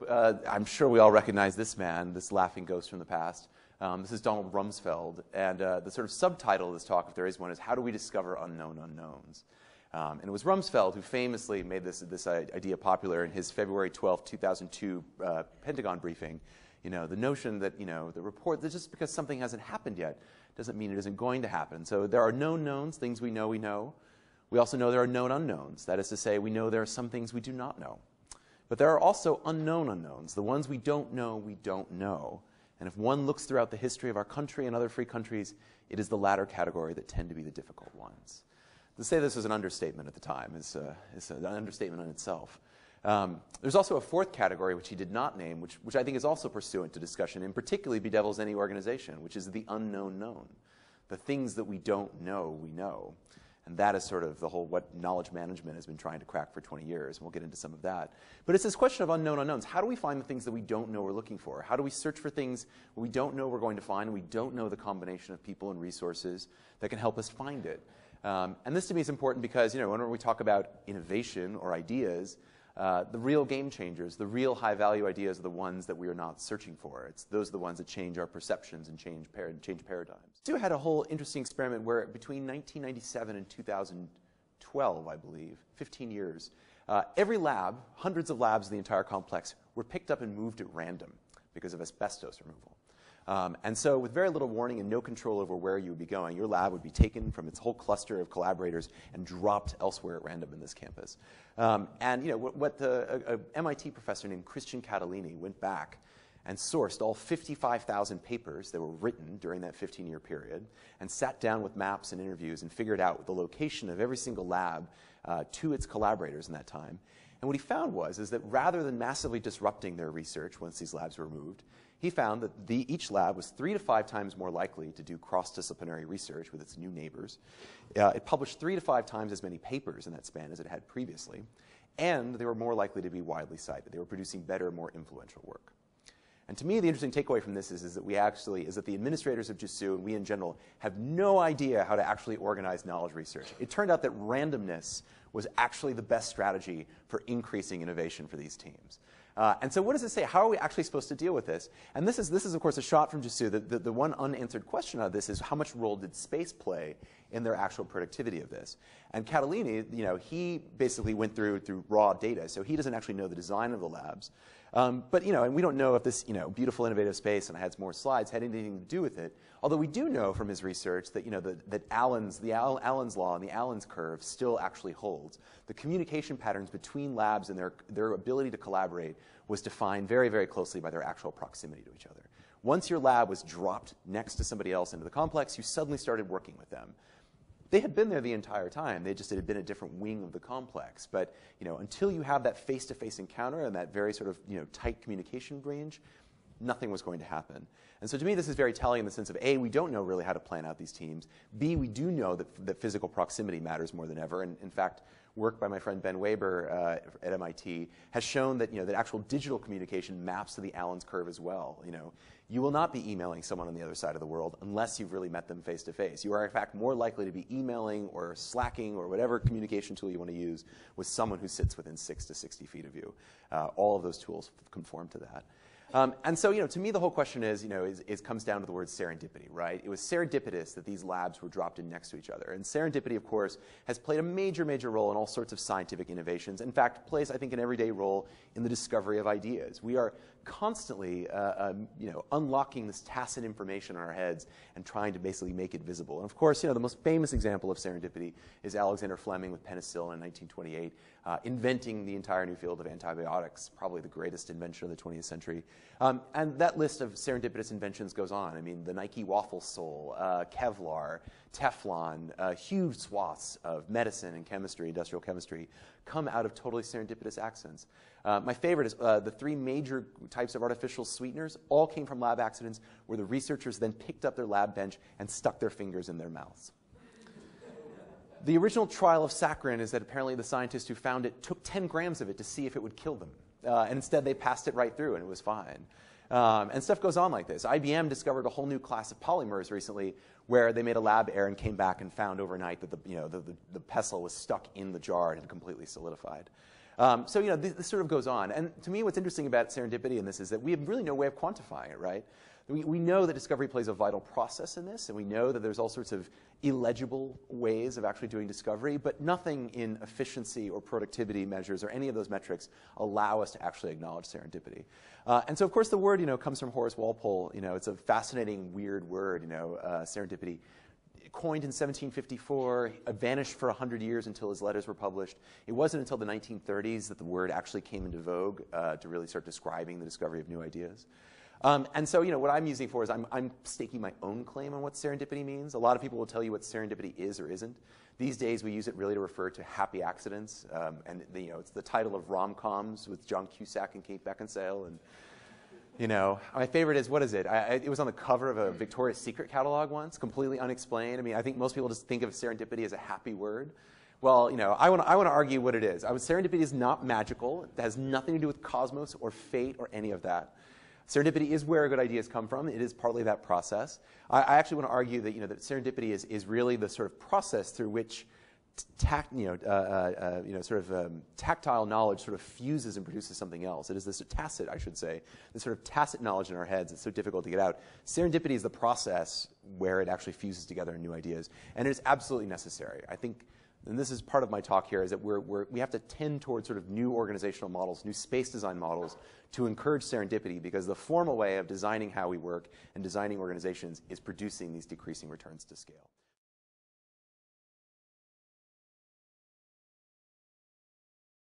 I'm sure we all recognize this man, this laughing ghost from the past. This is Donald Rumsfeld, and the sort of subtitle of this talk, if there is one, is "How do we discover unknown unknowns?" And it was Rumsfeld who famously made this idea popular in his February 12, 2002 Pentagon briefing. The notion that, the report that just because something hasn't happened yet doesn't mean it isn't going to happen. So there are known knowns, things we know we know. We also know there are known unknowns. That is to say, we know there are some things we do not know. But there are also unknown unknowns, the ones we don't know we don't know. And if one looks throughout the history of our country and other free countries, it is the latter category that tend to be the difficult ones. To say this is an understatement at the time is an understatement in itself. There's also a fourth category, which he did not name, which I think is also pursuant to discussion, and particularly bedevils any organization, which is the unknown known. The things that we don't know, we know. And that is sort of the whole what knowledge management has been trying to crack for 20 years. And we'll get into some of that. But it's this question of unknown unknowns. How do we find the things that we don't know we're looking for? How do we search for things we don't know we're going to find, and we don't know the combination of people and resources that can help us find it? And this to me is important because, whenever we talk about innovation or ideas, the real game changers, the real high-value ideas are the ones that we are not searching for. Those are the ones that change our perceptions and change paradigms. Stu had a whole interesting experiment where between 1997 and 2012, I believe, 15 years, every lab, hundreds of labs in the entire complex, were picked up and moved at random because of asbestos removal. And so with very little warning and no control over where you would be going, your lab would be taken from its whole cluster of collaborators and dropped elsewhere at random in this campus. And an MIT professor named Christian Catalini went back and sourced all 55,000 papers that were written during that 15-year period and sat down with maps and interviews and figured out the location of every single lab to its collaborators in that time. And what he found is that rather than massively disrupting their research once these labs were moved, he found that each lab was 3 to 5 times more likely to do cross-disciplinary research with its new neighbors. It published 3 to 5 times as many papers in that span as it had previously, and they were more likely to be widely cited. They were producing better, more influential work. And to me, the interesting takeaway from this is that the administrators of JSU and we in general have no idea how to actually organize knowledge research. It turned out that randomness was actually the best strategy for increasing innovation for these teams. And so what does it say? How are we actually supposed to deal with this? And this is of course, a shot from JSU. The one unanswered question of this is how much role did space play in their actual productivity of this? And Catalini, he basically went through raw data, so he doesn't actually know the design of the labs. But and we don't know if this beautiful innovative space, and I had some more slides, had anything to do with it. Although we do know from his research that that Allen's law and the Allen's curve still actually holds. The communication patterns between labs and their ability to collaborate was defined very, very closely by their actual proximity to each other. Once your lab was dropped next to somebody else into the complex, you suddenly started working with them. They had been there the entire time. It had been a different wing of the complex. But until you have that face-to-face encounter and that very sort of tight communication range, nothing was going to happen. And so to me, this is very telling in the sense of, A, we don't know really how to plan out these teams. B, we do know that physical proximity matters more than ever. And in fact, work by my friend Ben Weber at MIT has shown that that actual digital communication maps to the Allen's curve as well. You will not be emailing someone on the other side of the world unless you've really met them face to face. You are in fact more likely to be emailing or Slacking or whatever communication tool you want to use with someone who sits within 6 to 60 feet of you. All of those tools conform to that. And so, to me, the whole question comes down to the word serendipity, right? It was serendipitous that these labs were dropped in next to each other. And serendipity, of course, has played a major, major role in all sorts of scientific innovations. In fact, plays, I think, an everyday role in the discovery of ideas. We are constantly, unlocking this tacit information in our heads and trying to basically make it visible. And of course, the most famous example of serendipity is Alexander Fleming with penicillin in 1928, inventing the entire new field of antibiotics, probably the greatest invention of the 20th century. And that list of serendipitous inventions goes on. I mean, the Nike waffle sole, Kevlar, Teflon, huge swaths of medicine and chemistry, industrial chemistry, come out of totally serendipitous accidents. My favorite is the 3 major types of artificial sweeteners all came from lab accidents where the researchers then picked up their lab bench and stuck their fingers in their mouths. The original trial of saccharin is that apparently the scientists who found it took 10 grams of it to see if it would kill them. And instead they passed it right through and it was fine. And stuff goes on like this. IBM discovered a whole new class of polymers recently where they made a lab error and came back and found overnight that the pestle was stuck in the jar and had completely solidified. So this sort of goes on. And to me, what's interesting about serendipity in this is that we have really no way of quantifying it, right? We know that discovery plays a vital process in this, and we know that there's all sorts of illegible ways of actually doing discovery, but nothing in efficiency or productivity measures or any of those metrics allow us to actually acknowledge serendipity. And so, of course, the word comes from Horace Walpole. It's a fascinating, weird word, serendipity. Coined in 1754, vanished for 100 years until his letters were published. It wasn't until the 1930s that the word actually came into vogue to really start describing the discovery of new ideas. And so, what I'm using for is I'm staking my own claim on what serendipity means. A lot of people will tell you what serendipity is or isn't. These days, we use it really to refer to happy accidents. And it's the title of rom-coms with John Cusack and Kate Beckinsale. And my favorite is, what is it? It was on the cover of a Victoria's Secret catalog once, completely unexplained. I mean, I think most people just think of serendipity as a happy word. Well, I want to argue what it is. Serendipity is not magical. It has nothing to do with cosmos or fate or any of that. Serendipity is where good ideas come from. It is partly that process. I actually want to argue that that serendipity is really the sort of process through which tactile knowledge sort of fuses and produces something else. It is this tacit, I should say, this sort of tacit knowledge in our heads that's so difficult to get out. Serendipity is the process where it actually fuses together new ideas, and it is absolutely necessary. I think, and this is part of my talk here, is that we have to tend towards sort of new organizational models, new space design models, to encourage serendipity, because the formal way of designing how we work and designing organizations is producing these decreasing returns to scale.